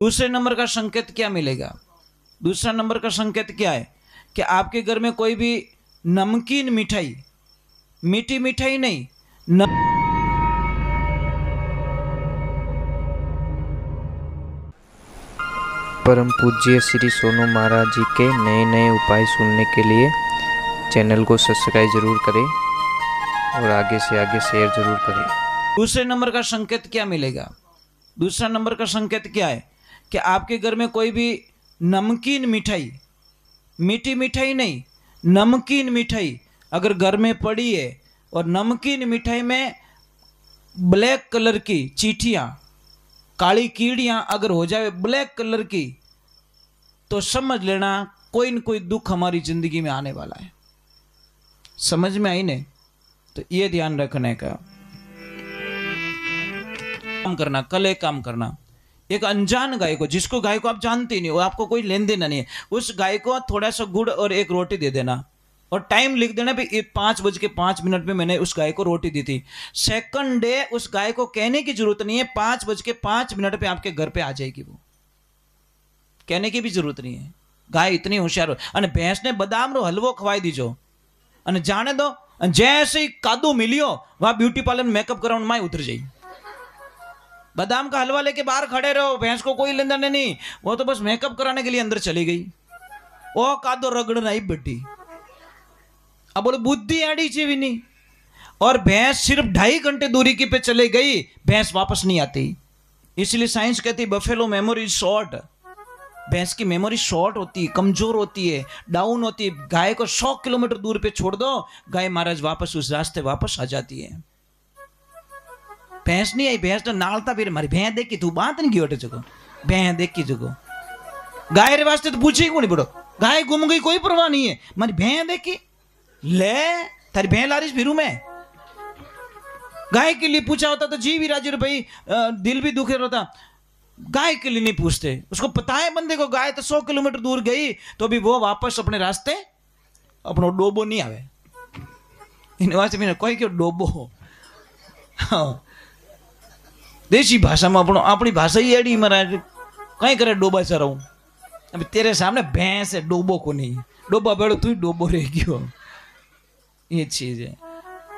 दूसरे नंबर का संकेत क्या मिलेगा? दूसरा नंबर का संकेत क्या है कि आपके घर में कोई भी नमकीन मिठाई, मीठी मिठाई नहीं, परम पूज्य श्री सोनू महाराज जी के नए नए उपाय सुनने के लिए चैनल को सब्सक्राइब जरूर करें और आगे से आगे शेयर जरूर करें। दूसरे नंबर का संकेत क्या मिलेगा? दूसरा नंबर का संकेत क्या है कि आपके घर में कोई भी नमकीन मिठाई, मीठी मिठाई नहीं, नमकीन मिठाई अगर घर में पड़ी है और नमकीन मिठाई में ब्लैक कलर की चींटियां, काली कीड़ियां अगर हो जाए ब्लैक कलर की, तो समझ लेना कोई न कोई दुख हमारी जिंदगी में आने वाला है। समझ में आई ने? तो ये ध्यान रखने का काम करना। कल एक काम करना, एक अनजान गाय को, जिसको गाय को आप जानते ही नहीं, वो आपको कोई लेन देना नहीं है, उस गाय को थोड़ा सा गुड़ और एक रोटी दे देना और टाइम लिख देना भी 5:05 में मैंने उस गाय को रोटी दी थी। सेकंड डे उस गाय को कहने की जरूरत नहीं है, 5:05 पे आपके घर पे आ जाएगी। वो कहने की भी जरूरत नहीं है। गाय इतनी होशियार हो। अने भैंस ने बादाम रो हलवो खवाई दीजो अने जाने दो, जैसे ही कादू मिलियो वहां ब्यूटी पार्लर में मेकअप कराउन में उतर जाई। बादाम का हलवा लेके बाहर खड़े रहो, भैंस को कोई लेना नहीं, वो तो बस मेकअप कराने के लिए अंदर चली गई। ओ कादो रगड़ना ही बड्डी। अब बोले बुद्धि आड़ी ची भी नहीं। और भैंस सिर्फ 2.5 घंटे दूरी की पे चले गई, भैंस वापस नहीं आती। इसलिए साइंस कहती है बफेलो मेमोरी शॉर्ट। भैंस की मेमोरी शॉर्ट होती है, कमजोर होती है, डाउन होती है। गाय को 100 किलोमीटर दूर पे छोड़ दो, गाय महाराज वापस उस रास्ते वापस आ जाती है। भैंस नहीं आई, भैंस तो नालता फिर मारी भैंस देखी तू बात नहीं की जगह, भैंस देखी जगह। गाय रे वास्ते तो पूछे ही बड़ो, गाय गुम गई कोई परवाह नहीं है, मारी भैंस देखी ले तारी भैंस लारिश फिरू में। गाय के लिए पूछा होता तो जी भी राजी भाई, दिल भी दुखे रहता। गाय के लिए नहीं पूछते, उसको पता है बंदे को गाय तो 100 किलोमीटर दूर गई तो भी वो वापस अपने रास्ते अपनो डोबो नहीं आवे। इन वास्ते मैंने कोई क्यों डोबो, हाँ देशी भाषा में अपनी भाषा ही एडी महाराज कहीं करे डोबा चराऊं। अभी तेरे सामने भैंस है, डोबो को नहीं, डोबा बेड़ो तू ही डोबो रह गयो। ये चीज है।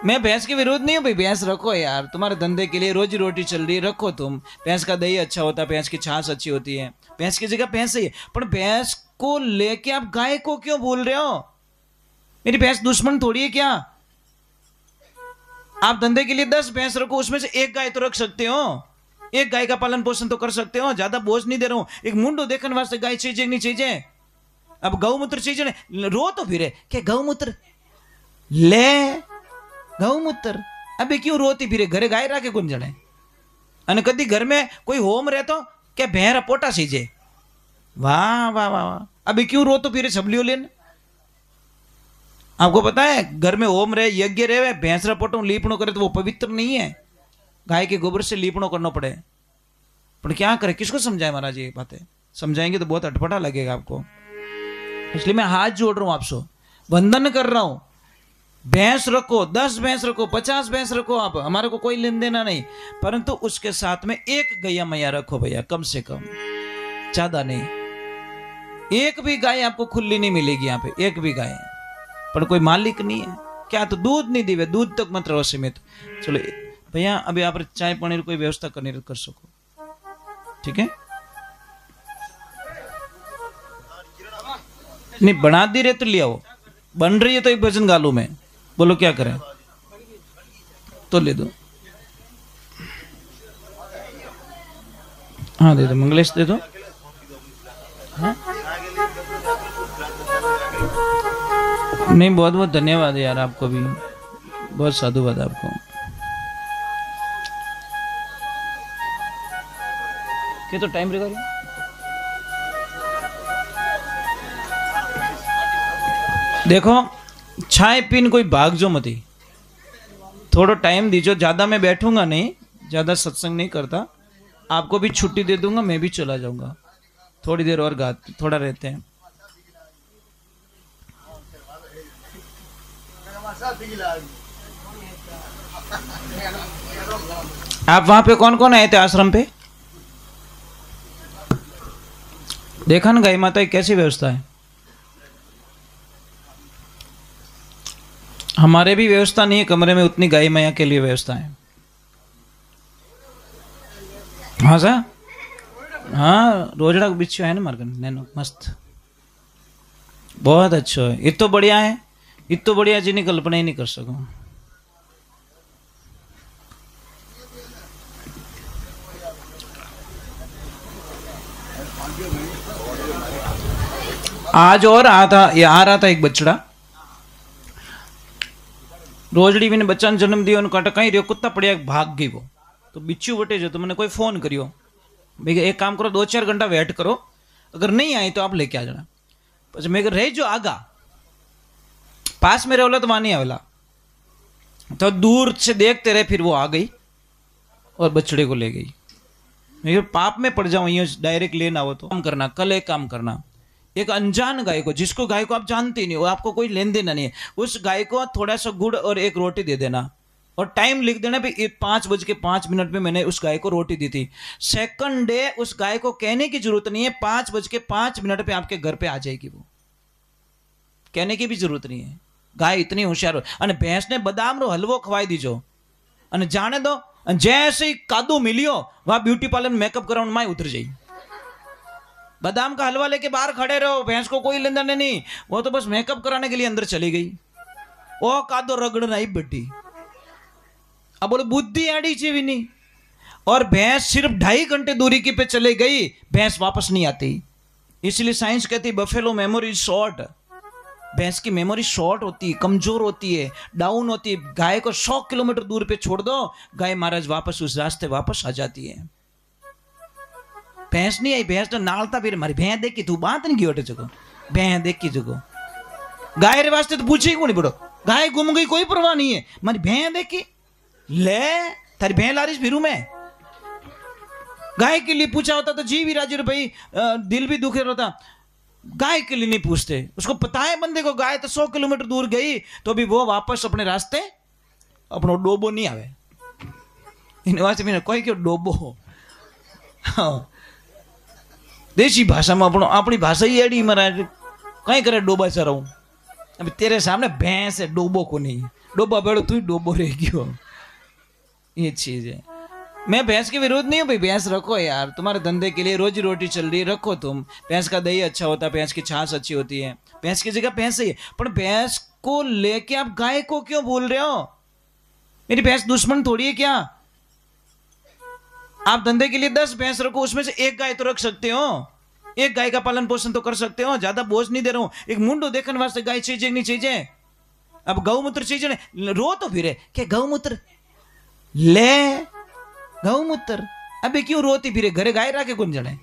मैं भैंस के विरोध नहीं हूं भाई, भैंस रखो यार, तुम्हारे धंधे के लिए रोजी रोटी चल रही है, रखो तुम। भैंस का दही अच्छा होता है, भैंस की छाछ अच्छी होती है, भैंस की जगह भैंस ही है। पर भैंस को लेके आप गाय को क्यों बोल रहे हो? मेरी भैंस दुश्मन थोड़ी है क्या? आप धंधे के लिए 10 भैंस रखो, उसमें से एक गाय तो रख सकते हो, एक गाय का पालन पोषण तो कर सकते हो। ज्यादा बोझ नहीं दे रहा हूं। एक मुंडो देखने वास्ते गाय चाहिए नहीं चाहिए? अब गौमूत्र चाहिए, रो तो फिर क्या गौमूत्र ले, गौमूत्र अबे क्यों रोती फिरे? घरे गाय राखे कौन जने? अने कदी घर में कोई होम रहे तो क्या भैंरा पोटा सीजे? वाह वाह वाह वाह, अबे क्यों रो तो फिरे सबलियो लेन? आपको पता है घर में होम रहे, यज्ञ रहे, भैंसरा पोटो लीपणो करे तो वो पवित्र नहीं है। गाय के गोबर से लीपणो करना पड़े। पर क्या करे, किसको समझाए महाराज ये बातें? समझाएंगे तो बहुत अटपटा लगेगा आपको। इसलिए मैं हाथ जोड़ रहा हूं आपसे, वंदन कर रहा हूं। भैंस रखो, 10 भैंस रखो, 50 भैंस रखो, आप हमारे को कोई लेन देना नहीं, परंतु उसके साथ में एक गैया मैया रखो भैया, कम से कम, ज्यादा नहीं। एक भी गाय आपको खुली नहीं मिलेगी यहाँ पे, एक भी गाय, पर कोई मालिक नहीं है। क्या तो दूध नहीं दीवे, दूध तक मत रहो सीमित। चलो भैया अभी आप चाय पानी कोई व्यवस्था करनी कर सको, ठीक है? नहीं बना दी रहे तो ले आओ, बन रही है तो एक भजन गालू में, बोलो क्या करें तो ले दो। हाँ दे दो, मंगलेश दे दो। हाँ? नहीं बहुत बहुत धन्यवाद यार, आपको भी बहुत साधुवाद आपको। क्या तो टाइम रहेगा? देखो चाय पीन कोई भाग जो मती, थोड़ा टाइम दीजो। ज्यादा मैं बैठूंगा नहीं, ज्यादा सत्संग नहीं करता, आपको भी छुट्टी दे दूंगा, मैं भी चला जाऊंगा। थोड़ी देर और थोड़ा रहते हैं। आप वहां पे कौन कौन आए थे आश्रम पे? देखा ना गाय माता की कैसी व्यवस्था है। हमारे भी व्यवस्था नहीं है कमरे में, उतनी गाय मैया के लिए व्यवस्था है। हाँ सर, हाँ रोजड़ा को बिच्छू है ना मार्गन नैनो मस्त, बहुत अच्छा है। इतो बढ़िया है, इतो बढ़िया जिन्हें कल्पना ही नहीं कर सकूं। आज और आ रहा था एक बछड़ा, रोजड़ी ने बच्चा ने जन्म दियो, काटा कहीं रियो, कुत्ता पड़िया भाग गई वो, तो बिच्छू बटे जो, तो मैंने कोई फोन करियो भैया एक काम करो 2-4 घंटा वेट करो, अगर नहीं आई तो आप लेके आ जाना। પછી મેં રહી जो आगा पास में रहोला तो वहां नहीं आवेला, तो दूर से देखते रहे, फिर वो आ गई और बछड़े को ले गई। मैं पाप में पड़ जाऊं, ये डायरेक्ट लेना हो तो काम करना, कल एक काम करना, एक अनजान गाय को, जिसको गाय को आप जानते नहीं हो, आपको कोई लेन देना नहीं है, उस गाय को थोड़ा सा गुड़ और एक रोटी दे देना और टाइम लिख देना भी 5:05 में मैंने उस गाय को रोटी दी थी। सेकंड डे उस गाय को कहने की जरूरत नहीं है, 5:05 पे आपके घर पे आ जाएगी, वो कहने की भी जरूरत नहीं है। गाय इतनी होशियार हो। અને ભેંસને બદામનો હલવો ખવાઈ દીજો અને જાણે દો जैसे ही कादू मिलियो वहां ब्यूटी पार्लर में मेकअप कराउंड में उतर जाई। बादाम का हलवा लेके बाहर खड़े रहो, भैंस को कोई लेना नहीं, वो तो बस मेकअप कराने के लिए अंदर चली गई। ओ कादो रगड़ना ही बेटी, अब बोले बुद्धि आड़ी ची भी नहीं। और भैंस सिर्फ 2.5 घंटे दूरी की पे चले गई, भैंस वापस नहीं आती। इसलिए साइंस कहती बफेलो मेमोरी शॉर्ट, भैंस की मेमोरी शॉर्ट होती है, कमजोर होती है, डाउन होती है। गाय को 100 किलोमीटर दूर पे छोड़ दो, गाय महाराज वापस उस रास्ते वापस आ जाती है। भैंस नहीं आई, भैंस तो नालता फिर मारी भैंस देखी तू बात नहीं की जगो, भैंस देखी जगो गाय रे वास्ते तो पूछे ही बड़ो, गाय गुम गई कोई परवाह नहीं है, मारी भैंस देखी ले तारी भैंस लारिस फिरू में। गाय के लिए पूछा होता तो जी भी राजी भाई, दिल भी दुखे होता। गाय के लिए नहीं पूछते, उसको पता है बंदे को गाय तो 100 किलोमीटर दूर गई तो भी वो वापस अपने रास्ते अपनो डोबो नहीं आवे। इन वास्ते मैंने कोई क्यों डोबो, देसी भाषा में अपनी भाषा ही एडी महाराज कहीं करे डोबा चराऊं। अभी तेरे सामने भैंस है, डोबो को नहीं, डोबा बेड़ो तू ही डोबो रह गयो, ये चीज है। मैं भैंस के विरोध नहीं हूं भाई, भैंस रखो यार, तुम्हारे धंधे के लिए रोजी रोटी चल रही है, रखो तुम। भैंस का दही अच्छा होता है, भैंस की छाछ अच्छी होती है, भैंस की जगह भैंस ही है। पर भैंस को लेके आप गाय को क्यों बोल रहे हो? मेरी भैंस दुश्मन थोड़ी है क्या? आप धंधे के लिए 10 भैंस रखो, उसमें से एक गाय तो रख सकते हो, एक गाय का पालन पोषण तो कर सकते हो। ज्यादा बोझ नहीं दे रहा हूं, एक मुंडो देखने वास्ते गाय चाहिए नहीं चाहिए। अब गौमूत्र चाहिए, रो तो फिर क्या गौमूत्र ले, गौमूत्र अबे क्यों रोती फिरे, घरे गाय राखे कौन जने।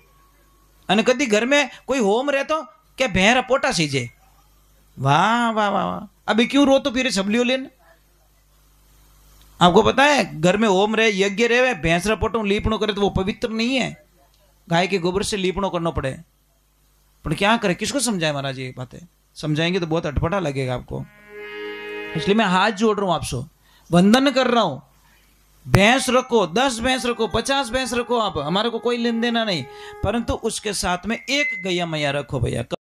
अने कदी घर में कोई होम रहतो क्या भेड़ पोटा सीजे, वाह वाह वाह वाह, अबे क्यों रोतो फिरे सबलियो लेन। आपको पता है घर में होम रहे, यज्ञ रहे, भैंस पोटो लीपणो करे तो वो पवित्र नहीं है, गाय के गोबर से लीपणो करना पड़े। पर क्या करे, किसको समझाए महाराज ये बातें, समझाएंगे तो बहुत अटपटा लगेगा आपको। इसलिए मैं हाथ जोड़ रहा हूं आपसे, वंदन कर रहा हूं। भैंस रखो, 10 भैंस रखो, 50 भैंस रखो, आप हमारे को कोई लेन देना नहीं, परंतु उसके साथ में एक गैया मैया रखो भैया।